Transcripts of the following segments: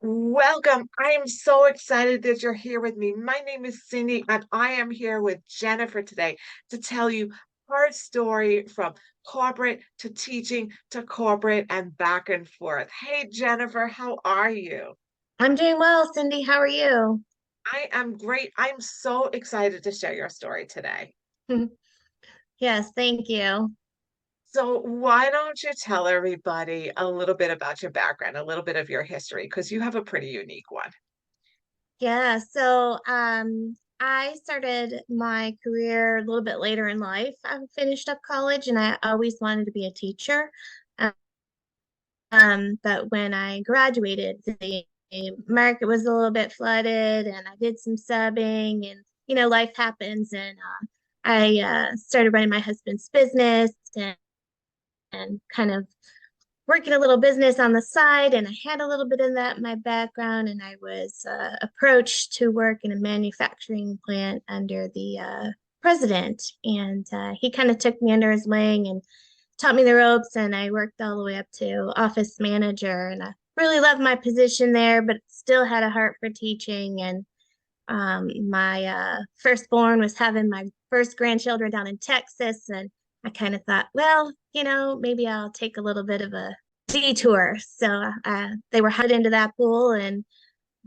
Welcome. I am so excited that you're here with me. My name is Cindy, and I am here with Jennifer today to tell you her story from corporate to teaching to corporate and back and forth. Hey, Jennifer, how are you? I'm doing well, Cindy. How are you? I am great. I'm so excited to share your story today. Yes, thank you. So, why don't you tell everybody a little bit about your background, a little bit of your history, because you have a pretty unique one. I started my career a little bit later in life. I finished up college and I always wanted to be a teacher. Um, but when I graduated, the market was a little bit flooded and I did some subbing and life happens and I started running my husband's business and kind of working a little business on the side, and I had a little bit of that in my background. And I was approached to work in a manufacturing plant under the president, and he kind of took me under his wing and taught me the ropes. And I worked all the way up to office manager, and I really loved my position there, but still had a heart for teaching. And my firstborn was having my first grandchildren down in Texas, and I kind of thought, well, maybe I'll take a little bit of a detour. So they were headed into that pool, and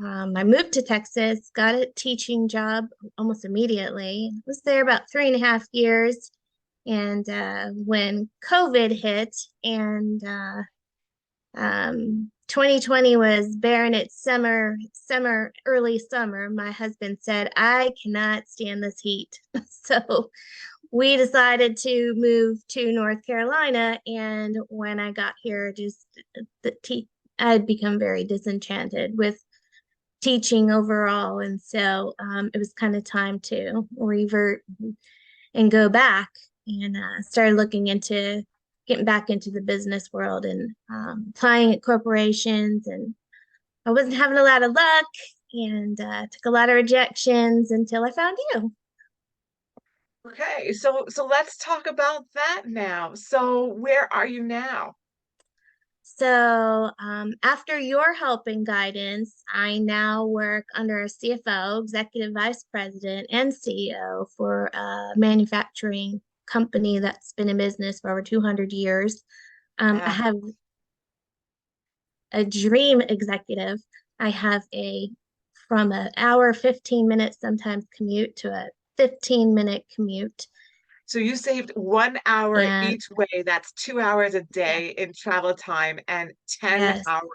I moved to Texas, got a teaching job almost immediately. Was there about 3.5 years, and when COVID hit, and 2020 was bearing its early summer. My husband said, I cannot stand this heat. So we decided to move to North Carolina. And when I got here, I'd become very disenchanted with teaching overall. And so it was kind of time to revert and go back, and started looking into getting back into the business world and applying at corporations. And I wasn't having a lot of luck, and took a lot of rejections until I found you. Okay, so let's talk about that now. So where are you now? So after your help and guidance, I now work under a CFO, Executive Vice President, and CEO for a manufacturing company that's been in business for over 200 years. I Wow. have a dream executive. I have a from an hour, 15 minutes sometimes commute to a 15-minute commute. So you saved 1 hour And each way. That's 2 hours a yeah, day in travel time and 10 yes. hour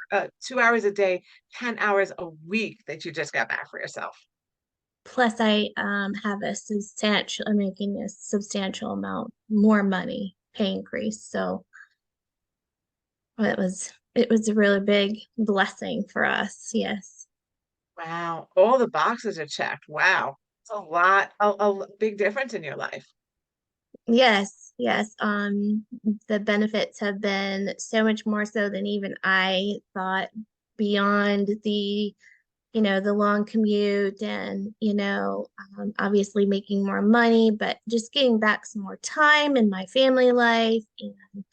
2 hours a day, 10 hours a week that you just got back for yourself. Plus, I'm making a substantial amount more money pay increase. So it was a really big blessing for us. Yes. Wow. All the boxes are checked. Wow. It's a lot, a big difference in your life. Yes, yes. The benefits have been so much more so than even I thought, beyond the long commute and, obviously making more money, but just getting back some more time in my family life. And,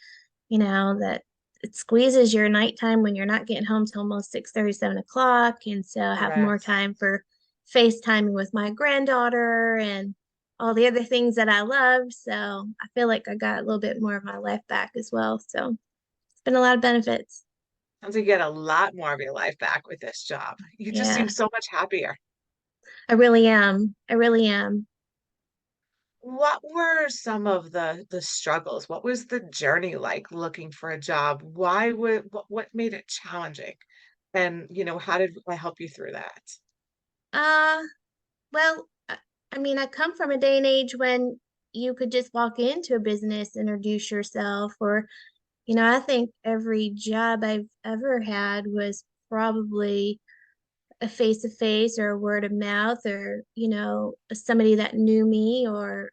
that it squeezes your nighttime when you're not getting home till almost 6:30, 7 o'clock. And so I have more Correct. time for FaceTiming with my granddaughter and all the other things that I love. So I feel like I got a little bit more of my life back as well. So it's been a lot of benefits. Sounds like you get a lot more of your life back with this job. You just seem Yeah, so much happier. I really am. I really am. What were some of the struggles? What was the journey like looking for a job? Why would what made it challenging? And, how did I help you through that? Uh, well, I mean, I come from a day and age when you could just walk into a business, introduce yourself, or, I think every job I've ever had was probably a face to face or a word of mouth, or, somebody that knew me, or,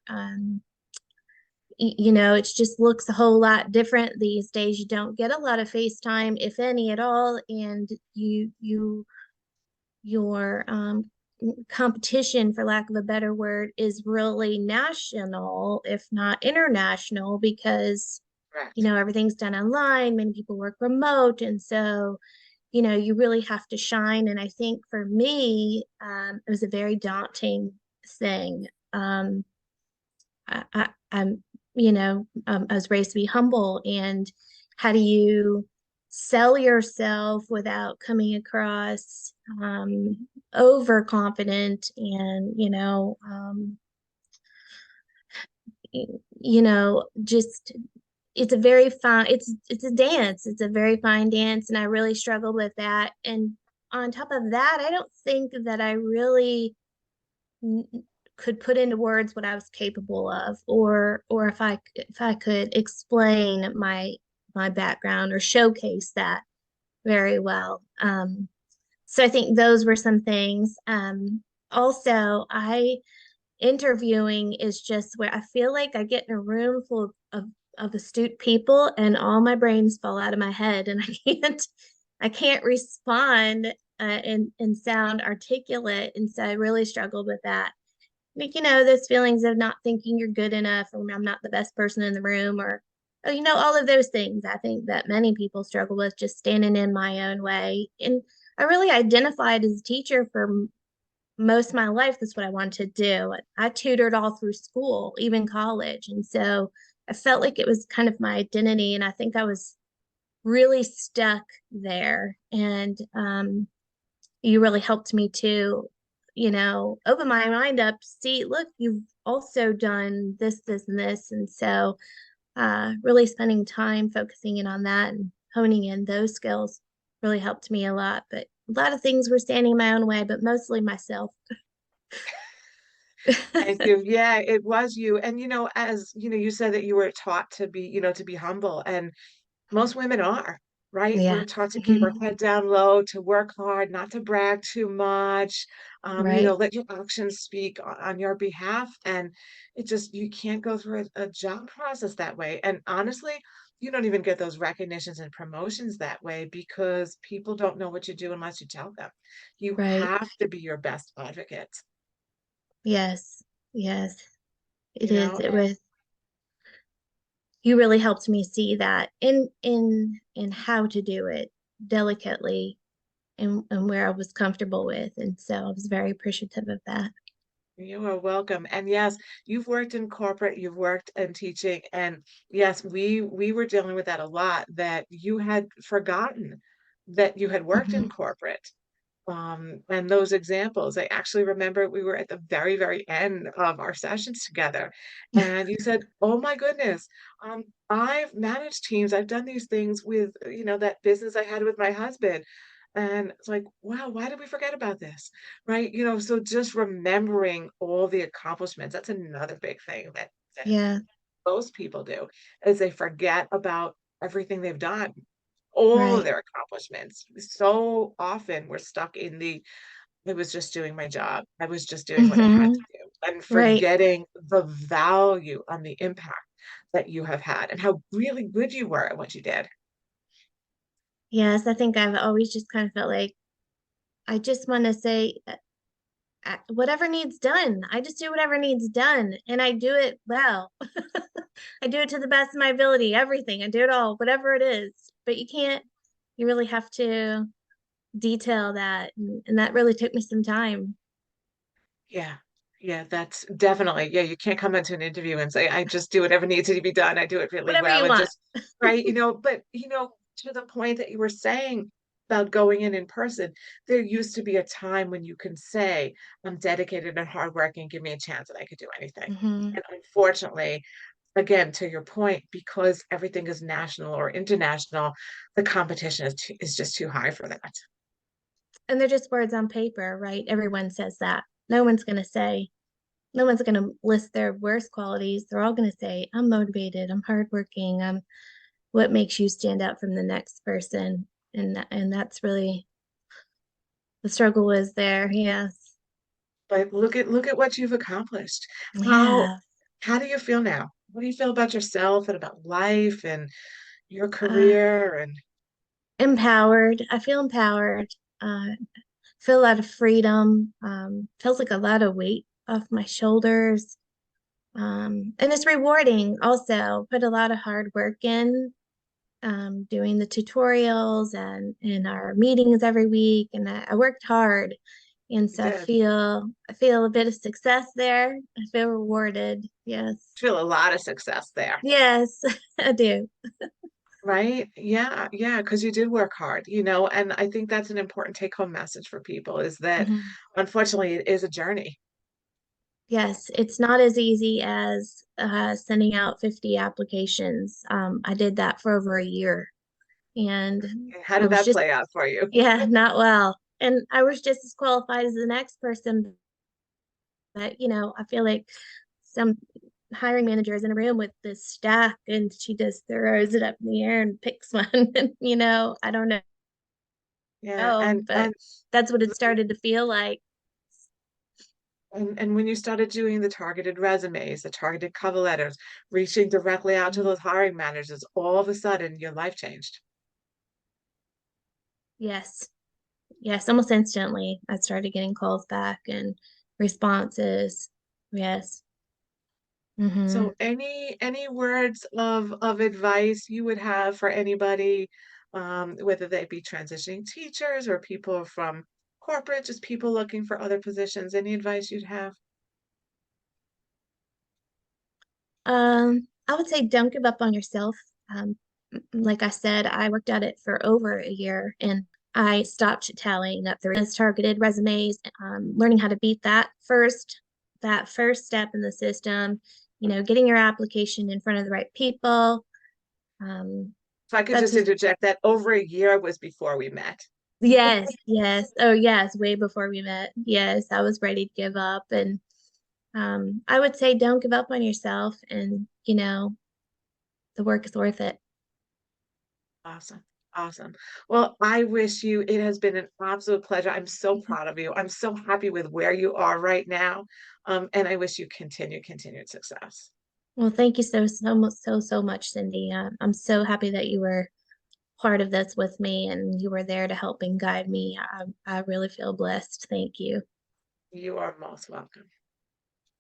it just looks a whole lot different these days. You don't get a lot of FaceTime, if any at all, and your competition, for lack of a better word, is really national, if not international, because Correct. everything's done online. Many people work remote, and so you really have to shine. And I think for me, it was a very daunting thing. I'm, I was raised to be humble, and how do you sell yourself without coming across overconfident and, just it's a very fine it's a dance. It's a very fine dance, and I really struggled with that. And on top of that, I don't think that I really n- could put into words what I was capable of, or if I could explain my background or showcase that very well. So I think those were some things. Also, I interviewing is just where I feel like I get in a room full of astute people, and all my brains fall out of my head, and I can't respond and sound articulate. And so I really struggled with that. Like, those feelings of not thinking you're good enough, or I'm not the best person in the room, or all of those things I think that many people struggle with, just standing in my own way. And I really identified as a teacher for most of my life. That's what I wanted to do. I tutored all through school, even college. And so I felt like it was kind of my identity. And I think I was really stuck there. And you really helped me to, open my mind up, see, look, you've also done this, this, and this. And so really spending time focusing in on that and honing in those skills really helped me a lot. But a lot of things were standing in my own way, but mostly myself. Thank you. Yeah, it was you. And as you said that you were taught to be, to be humble, and most women are, right? Yeah. We're taught to keep our Mhm. head down low, to work hard, not to brag too much, Right. let your actions speak on your behalf. And you can't go through a job process that way. And honestly, you don't even get those recognitions and promotions that way because people don't know what you do unless you tell them. You Right. have to be your best advocate, Yes. Yes. It you is. know? It was, you really helped me see that in how to do it delicately, and where I was comfortable with. And so I was very appreciative of that. You are welcome. And yes, you've worked in corporate, you've worked in teaching, and yes, we were dealing with that a lot, that you had forgotten that you had worked in Mhm. corporate. And those examples, I actually remember we were at the very, very end of our sessions together, and you said, "Oh my goodness, I've managed teams, I've done these things with, that business I had with my husband." And it's like, wow, why did we forget about this? Right? So just remembering all the accomplishments, that's another big thing that Yeah. most people do, is they forget about everything they've done, all of Right. their accomplishments. So often we're stuck in I was just doing my job. I was just doing what I had to Hmm. do, and Right. forgetting the value and the impact that you have had and how really good you were at what you did. Yes, I think I've always just kind of felt like I just want to say, whatever needs done. I just do whatever needs done, and I do it well. I do it to the best of my ability, everything. I do it all, whatever it is. But you really have to detail that. And that really took me some time. Yeah. Yeah, that's definitely, yeah, you can't come into an interview and say, I just do whatever needs to be done. I do it really Whatever well. you And want. just, right, but, to the point that you were saying about going in person, there used to be a time when you can say, I'm dedicated and hardworking, give me a chance and I could do anything. Hmm. And unfortunately, again, to your point, because everything is national or international, the competition is just too high for that. And they're just words on paper, right? Everyone says that. No one's going to say, no one's going to list their worst qualities. They're all going to say, I'm motivated, I'm hardworking, I'm what makes you stand out from the next person. And that's really the struggle was there. Yes. But look at what you've accomplished. How Yeah. how do you feel now? What do you feel about yourself and about life and your Uh, career? And Empowered. I feel empowered. Feel a lot of freedom. Feels like a lot of weight off my shoulders. And it's rewarding also. Put a lot of hard work in. doing the tutorials and our meetings every week, and I worked hard, and You so did. I feel a bit of success there. I feel rewarded. Yes, Feel a lot of success there. yes, I do. Right? Yeah, yeah, because you did work hard, and I think that's an important take-home message for people is that Mhm. unfortunately it is a journey. Yes, it's not as easy as sending out 50 applications. I did that for over a year, and How it did was that just, play out for you? yeah, not well. And I was just as qualified as the next person, but I feel like some hiring manager is in a room with this stack and she just throws it up in the air and picks one. And I don't Yeah, know, and but and that's what it started to feel like. and when you started doing the targeted resumes, the targeted cover letters, reaching directly out to Mhm. those hiring managers, all of a sudden your life changed. Yes. Yes, almost instantly. I started getting calls back and responses. Yes. So Hmm. any words of advice you would have for anybody, whether they be transitioning teachers or people from corporate, just people looking for other positions, any advice you'd have? I would say don't give up on yourself. Like I said, I worked at it for over a year and I stopped tallying up the targeted resumes, learning how to beat that first step in the system, getting your application in front of the right people. Um, If I could that's just just, interject that over a year was before we met. yes, yes. Oh, yes, way before we met. Yes, I was ready to give up. And I would say don't give up on yourself, and the work is worth it. Awesome. Awesome. Well, I wish you it has been an absolute pleasure. I'm so Mhm. proud of you. I'm so happy with where you are right now. And I wish you continued success. Well, thank you so much, so much, Cindy. I'm so happy that you were part of this with me and you were there to help and guide me. I really feel blessed. Thank you. You are most welcome.